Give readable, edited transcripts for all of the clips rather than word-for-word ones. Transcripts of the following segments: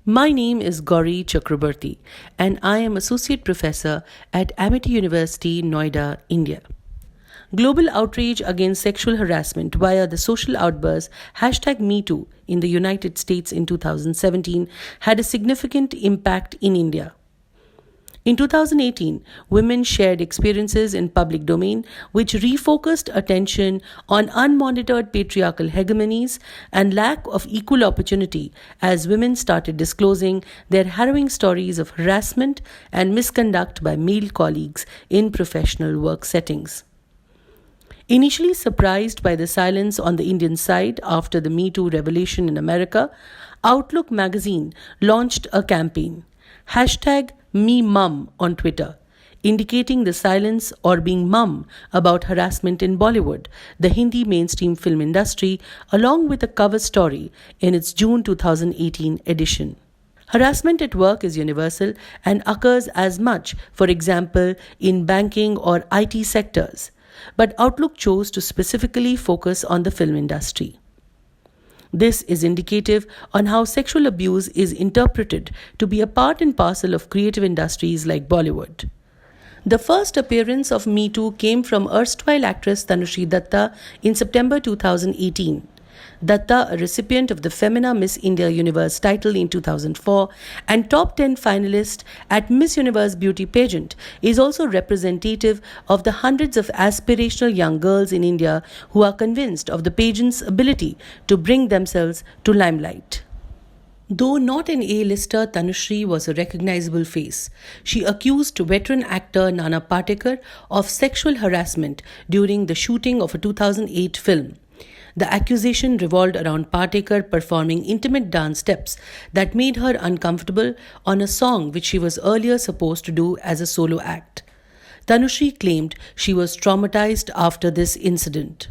My name is Gauri Chakraborty, and I am Associate Professor at Amity University, Noida, India. Global outrage against sexual harassment via the social outburst #MeToo in the United States in 2017 had a significant impact in India. In 2018, women shared experiences in public domain which refocused attention on unmonitored patriarchal hegemonies and lack of equal opportunity as women started disclosing their harrowing stories of harassment and misconduct by male colleagues in professional work settings. Initially surprised by the silence on the Indian side after the Me Too revelation in America, Outlook magazine launched a campaign, #MeMum on Twitter, indicating the silence or being mum about harassment in Bollywood, the Hindi mainstream film industry, along with a cover story in its June 2018 edition. Harassment at work is universal and occurs as much, for example, in banking or IT sectors. But Outlook chose to specifically focus on the film industry. This is indicative on how sexual abuse is interpreted to be a part and parcel of creative industries like Bollywood. The first appearance of Me Too came from erstwhile actress Tanushree Datta in September 2018. Datta, a recipient of the Femina Miss India Universe title in 2004 and top 10 finalist at Miss Universe Beauty Pageant, is also representative of the hundreds of aspirational young girls in India who are convinced of the pageant's ability to bring themselves to limelight. Though not an A-lister, Tanushree was a recognizable face. She accused veteran actor Nana Patekar of sexual harassment during the shooting of a 2008 film. The accusation revolved around Patekar performing intimate dance steps that made her uncomfortable on a song which she was earlier supposed to do as a solo act. Tanushree claimed she was traumatized after this incident.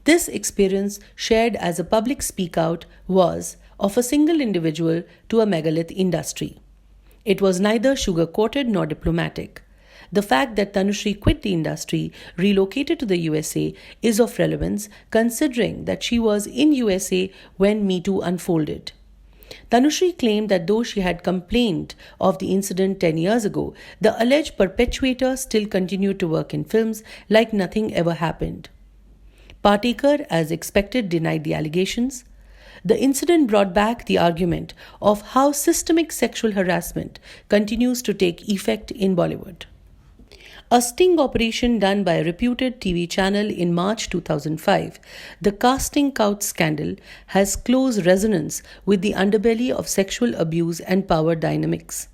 This experience, shared as a public speak out, was of a single individual to a megalith industry. It was neither sugar-coated nor diplomatic. The fact that Tanushree quit the industry, relocated to the USA, is of relevance considering that she was in USA when Me Too unfolded. Tanushree claimed that though she had complained of the incident 10 years ago, the alleged perpetuator still continued to work in films like nothing ever happened. Patekar, as expected, denied the allegations. The incident brought back the argument of how systemic sexual harassment continues to take effect in Bollywood. A sting operation done by a reputed TV channel in March 2005, the casting couch scandal has close resonance with the underbelly of sexual abuse and power dynamics.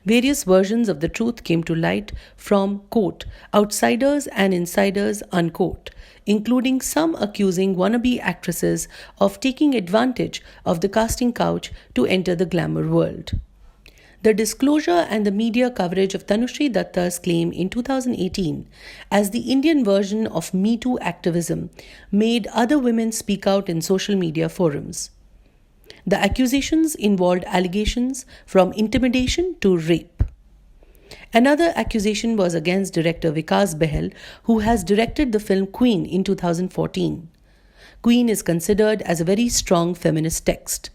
Various versions of the truth came to light from, quote, outsiders and insiders, unquote, including some accusing wannabe actresses of taking advantage of the casting couch to enter the glamour world. The disclosure and the media coverage of Tanushree Datta's claim in 2018 as the Indian version of Me Too activism made other women speak out in social media forums. The accusations involved allegations from intimidation to rape. Another accusation was against director Vikas Behel, who has directed the film Queen in 2014. Queen is considered as a very strong feminist text.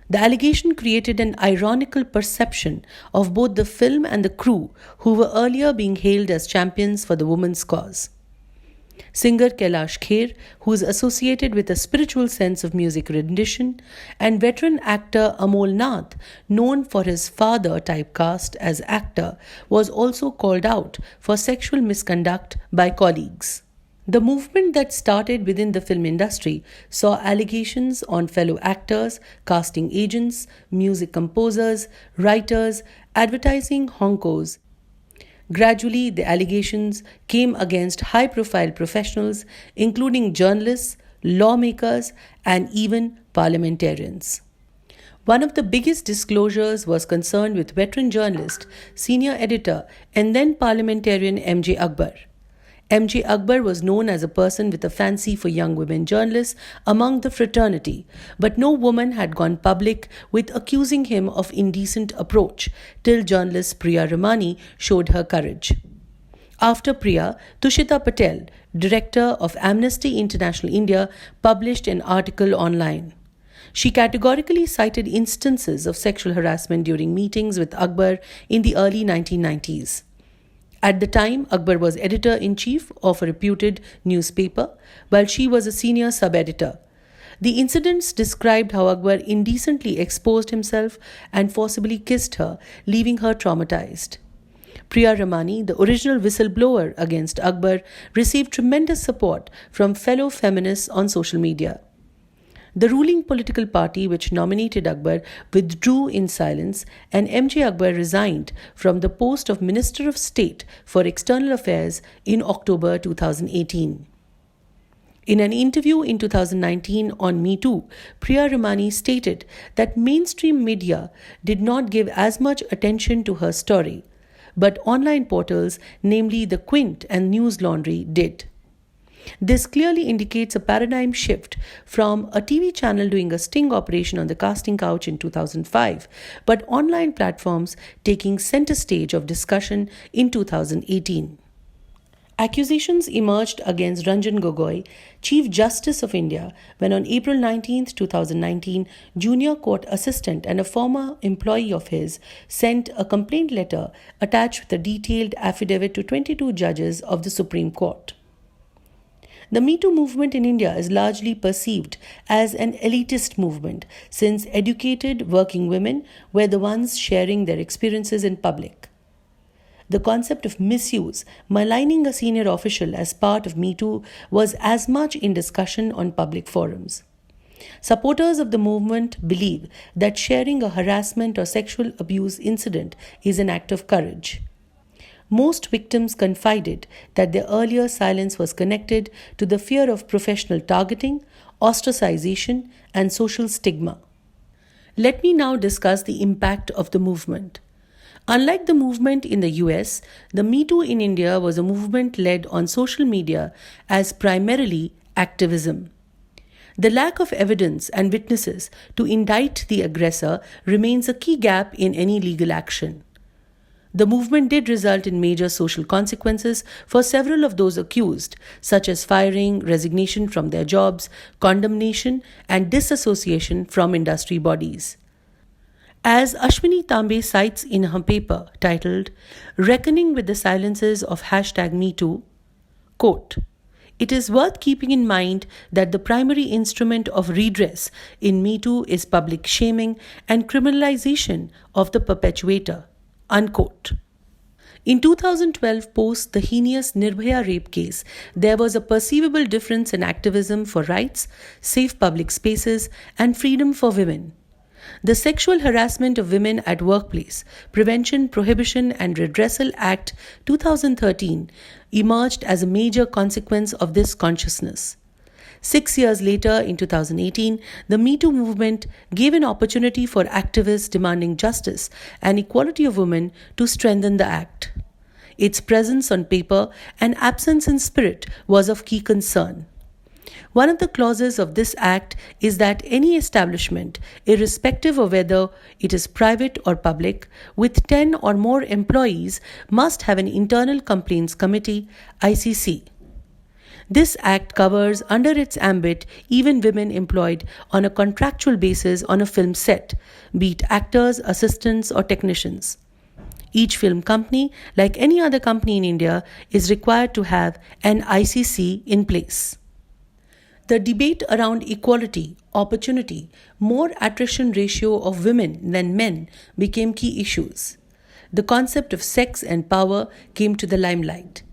The allegation created an ironical perception of both the film and the crew, who were earlier being hailed as champions for the women's cause. Singer Kailash Kher, who is associated with a spiritual sense of music rendition, and veteran actor Amol Nath, known for his father typecast as actor, was also called out for sexual misconduct by colleagues. The movement that started within the film industry saw allegations on fellow actors, casting agents, music composers, writers, advertising honkos. Gradually, the allegations came against high-profile professionals, including journalists, lawmakers, and even parliamentarians. One of the biggest disclosures was concerned with veteran journalist, senior editor, and then parliamentarian M.J. Akbar. M.J. Akbar was known as a person with a fancy for young women journalists among the fraternity, but no woman had gone public with accusing him of indecent approach till journalist Priya Ramani showed her courage. After Priya, Tushita Patel, director of Amnesty International India, published an article online. She categorically cited instances of sexual harassment during meetings with Akbar in the early 1990s. At the time, Akbar was editor in chief of a reputed newspaper, while she was a senior sub editor. The incidents described how Akbar indecently exposed himself and forcibly kissed her, leaving her traumatized. Priya Ramani, the original whistleblower against Akbar, received tremendous support from fellow feminists on social media. The ruling political party which nominated Akbar withdrew in silence, and MJ Akbar resigned from the post of Minister of State for External Affairs in October 2018. In an interview in 2019 on Me Too, Priya Ramani stated that mainstream media did not give as much attention to her story, but online portals, namely The Quint and News Laundry, did. This clearly indicates a paradigm shift from a TV channel doing a sting operation on the casting couch in 2005, but online platforms taking center stage of discussion in 2018. Accusations emerged against Ranjan Gogoi, Chief Justice of India, when on April 19, 2019, junior court assistant and a former employee of his sent a complaint letter attached with a detailed affidavit to 22 judges of the Supreme Court. The Me Too movement in India is largely perceived as an elitist movement, since educated working women were the ones sharing their experiences in public. The concept of misuse, maligning a senior official as part of Me Too, was as much in discussion on public forums. Supporters of the movement believe that sharing a harassment or sexual abuse incident is an act of courage. Most victims confided that their earlier silence was connected to the fear of professional targeting, ostracization, and social stigma. Let me now discuss the impact of the movement. Unlike the movement in the US, the Me Too in India was a movement led on social media as primarily activism. The lack of evidence and witnesses to indict the aggressor remains a key gap in any legal action. The movement did result in major social consequences for several of those accused, such as firing, resignation from their jobs, condemnation, and disassociation from industry bodies. As Ashwini Tambe cites in her paper titled Reckoning with the Silences of #MeToo, quote, "It is worth keeping in mind that the primary instrument of redress in Me Too is public shaming and criminalization of the perpetuator." Unquote. In 2012, post the heinous Nirbhaya rape case, there was a perceivable difference in activism for rights, safe public spaces, and freedom for women. The Sexual Harassment of Women at Workplace, Prevention, Prohibition and Redressal Act 2013 emerged as a major consequence of this consciousness. 6 years later, in 2018, the Me Too movement gave an opportunity for activists demanding justice and equality of women to strengthen the act. Its presence on paper and absence in spirit was of key concern. One of the clauses of this act is that any establishment, irrespective of whether it is private or public, with 10 or more employees must have an internal complaints committee, ICC. This act covers under its ambit even women employed on a contractual basis on a film set, be it actors, assistants, or technicians. Each film company, like any other company in India, is required to have an ICC in place. The debate around equality, opportunity, more attrition ratio of women than men became key issues. The concept of sex and power came to the limelight.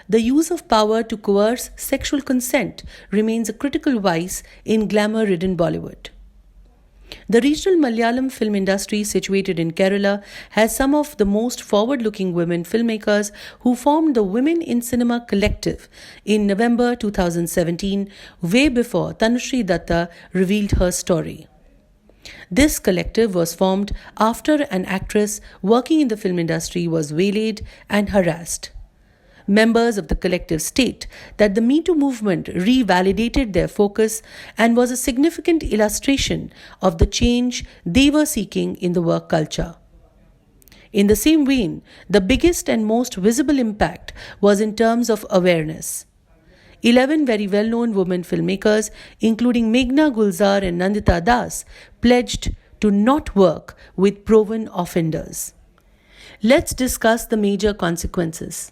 The use of power to coerce sexual consent remains a critical vice in glamour-ridden Bollywood. The regional Malayalam film industry situated in Kerala has some of the most forward-looking women filmmakers who formed the Women in Cinema Collective in November 2017, way before Tanushree Datta revealed her story. This collective was formed after an actress working in the film industry was waylaid and harassed. Members of the collective state that the Me Too movement revalidated their focus and was a significant illustration of the change they were seeking in the work culture. In the same vein, the biggest and most visible impact was in terms of awareness. 11 very well-known women filmmakers, including Meghna Gulzar and Nandita Das, pledged to not work with proven offenders. Let's discuss the major consequences.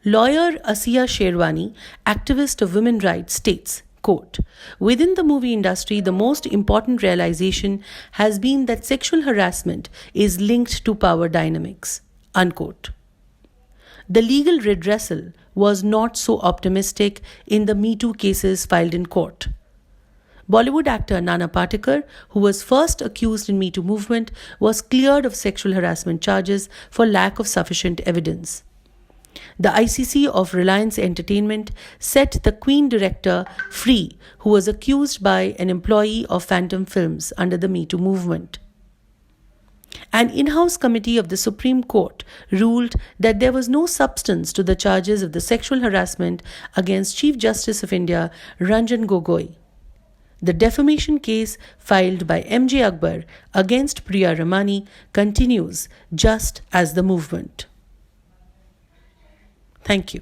Lawyer Asiya Sherwani, activist of women's rights, states, quote, "Within the movie industry, the most important realization has been that sexual harassment is linked to power dynamics," unquote. The legal redressal was not so optimistic in the Me Too cases filed in court. Bollywood actor Nana Patekar, who was first accused in Me Too movement, was cleared of sexual harassment charges for lack of sufficient evidence. The ICC of Reliance Entertainment set the Queen director free, who was accused by an employee of Phantom Films under the Me Too movement. An in-house committee of the Supreme Court ruled that there was no substance to the charges of the sexual harassment against Chief Justice of India Ranjan Gogoi. The defamation case filed by M.J. Akbar against Priya Ramani continues just as the movement. Thank you.